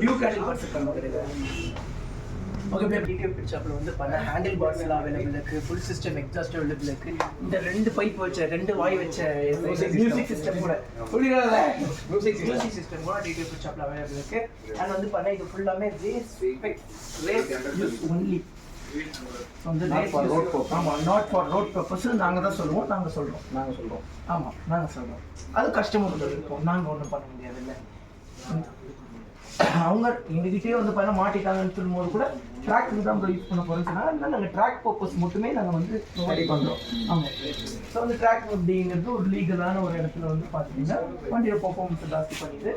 Duke handle parse பண்ணுறது. Okay TTF bit ஷாப்பில் வந்து பண்ண ஹேண்டில் பார்ஸ்லாம் அவைலபிள் இருக்குது. ஃபுல் சிஸ்டம் எக்ஸாஸ்ட் அவைலபிள் இருக்குது. இந்த 2 பைப் வச்ச 2 வாய் வச்ச மியூசிக் சிஸ்டம் கூட மியூசிக் சிஸ்டம் கூட டிடிஎஃப் பிட் ஷாப்பில் அவைலபிள் இருக்குது. அண்ட் வந்து பண்ண இது ஃபுல்லாமே ரேஸ் யூஸ் ஒன்லி. வந்து ஆமாம், நாட் ஃபார் ரோட் பர்பஸ் நாங்கள் தான் சொல்லுவோம். ஆமாம், நாங்கள் சொல்கிறோம். அது கஸ்டமர் இருக்கும், நாங்கள் ஒன்றும் பண்ண முடியாது. இல்லை அவங்க எங்ககிட்டயே வந்து பண்ண மாட்டிட்டாங்கன்னு சொல்லும்போது கூட ட்ராக் தான் யூஸ் பண்ண போகிறோம்னு சொன்னால் அதனால் நாங்கள் ட்ராக் பர்பஸ் மட்டுமே நாங்கள் வந்து ரெடி பண்ணுறோம். ஆமாம். ஸோ வந்து ட்ராக் அப்படிங்கிறது ஒரு லீகலான ஒரு இடத்துல வந்து பார்த்தீங்கன்னா வண்டியோட பர்ஃபார்மன்ஸ் ஜாஸ்தி பண்ணிட்டு,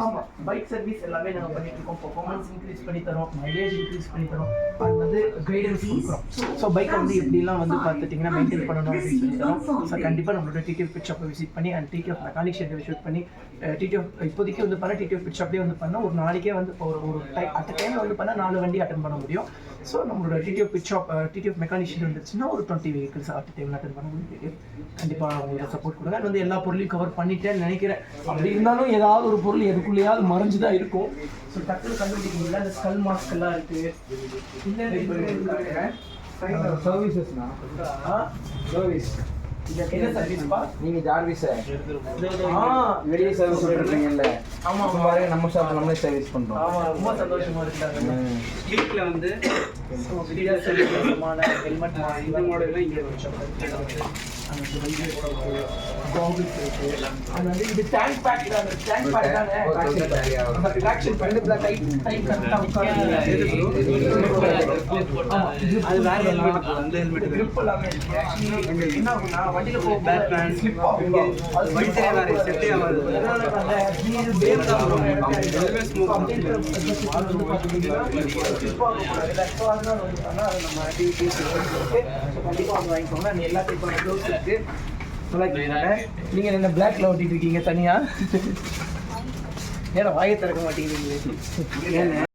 ஆமாம், பைக் சர்வீஸ் எல்லாமே நாங்கள் பண்ணிட்டு இருக்கோம். பர்ஃபார்மன்ஸ் இன்க்ரீஸ் பண்ணி தரோம், மைலேஜ் இன்க்ரீஸ் பண்ணி தரோம், அது வந்து கைடன்ஸ் கொடுக்குறோம். ஸோ பைக்கை வந்து எப்படிலாம் வந்து பார்த்துட்டிங்கன்னா மெயின்டைன் பண்ணணும் அப்படின்னு சொல்லி தரோம். ஸோ கண்டிப்பாக நம்மளோட டிடிஎஃப் பிட் ஷாப்பை விசிட் பண்ணி அண்ட் டிடிஎஃப் மெக்கானிக் ஷெட்டை விசிட் பண்ணி டிடிஎஃப் இப்போதைக்கு வந்து பண்ண டிடிஎஃப் பிட் ஷாப்லேயே வந்து பண்ணால் ஒரு நாளைக்கே வந்து ஒரு அட் டைமில் வந்து பண்ணால் 4 வண்டி அட்டன் பண்ண முடியும். ஸோ நம்மளோட TTF bit shop TTF mechanic shed வந்துச்சுன்னா ஒரு 20 வெஹிக்கிள்ஸ் அட் டைமில் அட்டன் பண்ண முடியும். கண்டிப்பாக அவங்களோட சப்போர்ட் கொடுங்க. அது வந்து எல்லா பொருளையும் கவர் பண்ணிட்டேன்னு நினைக்கிறேன். அப்படி இருந்தாலும் ஏதாவது ஒரு பொருள் எதுக்குள்ளேயாவது மறைஞ்சு தான் இருக்கும். ஸோ டக்குன்னு கண்டுபிடிக்கிறீங்களா? இந்த ஸ்கல் மாஸ்க் எல்லாம் இருக்குது. சர்வீசஸ்னா சர்வீஸ் என்ன சர்வீஸ்ப்பா? நீங்க ஜார்விஸை வெளியே சர்வீஸ் பண்ணுறீங்கல்ல? ஆமாம், பாருங்க நம்ம ஷாப் நம்மளே சர்வீஸ் பண்ணுறோம். ஆமாம், ரொம்ப சந்தோஷமா இருக்காங்க. ஸ்ட்ரீட்டில் வந்து வித்தியாசமான ஹெல்மெட் இந்த மாடல்லாம் இங்கே காகுல்ஸ் இருக்குது. அது வந்து இது டேங்க் பேக் தானே? டேங்க் பேக் தானே? ரிலாக்ஷன் பண்ணி டைப் கரெக்டாக உட்காந்து அது வேற ஹெல்மெட். அந்த ஹெல்மெட் கிரிப் எல்லாமே இருக்கு. ஆக்சுவலி என்ன ஆகும்னா வண்டியில் போக பேக் பேன் ஸ்லிப் ஆகும். அது வழி தெரியாது, செட்டே ஆகாது. அதனால நாங்கள் பேம் தான் எல்லாமே ஸ்மூத் ஸ்லிப் ஆகக்கூடாது. ஸோ அதனால வந்து பண்ணால் அது நம்ம ஆக்டிவிட்டிஸ் இருக்குது. ஸோ கண்டிப்பாக வந்து வாங்கிக்கோங்க. அந்த எல்லா டைப்பான க்ளோஸ் இருக்குது. நீங்கள் என்ன பிளாக்ல ஓட்டிட்டு இருக்கீங்க தனியா? ஏன்னா வாயை திறக்க மாட்டேங்கிறீங்களே.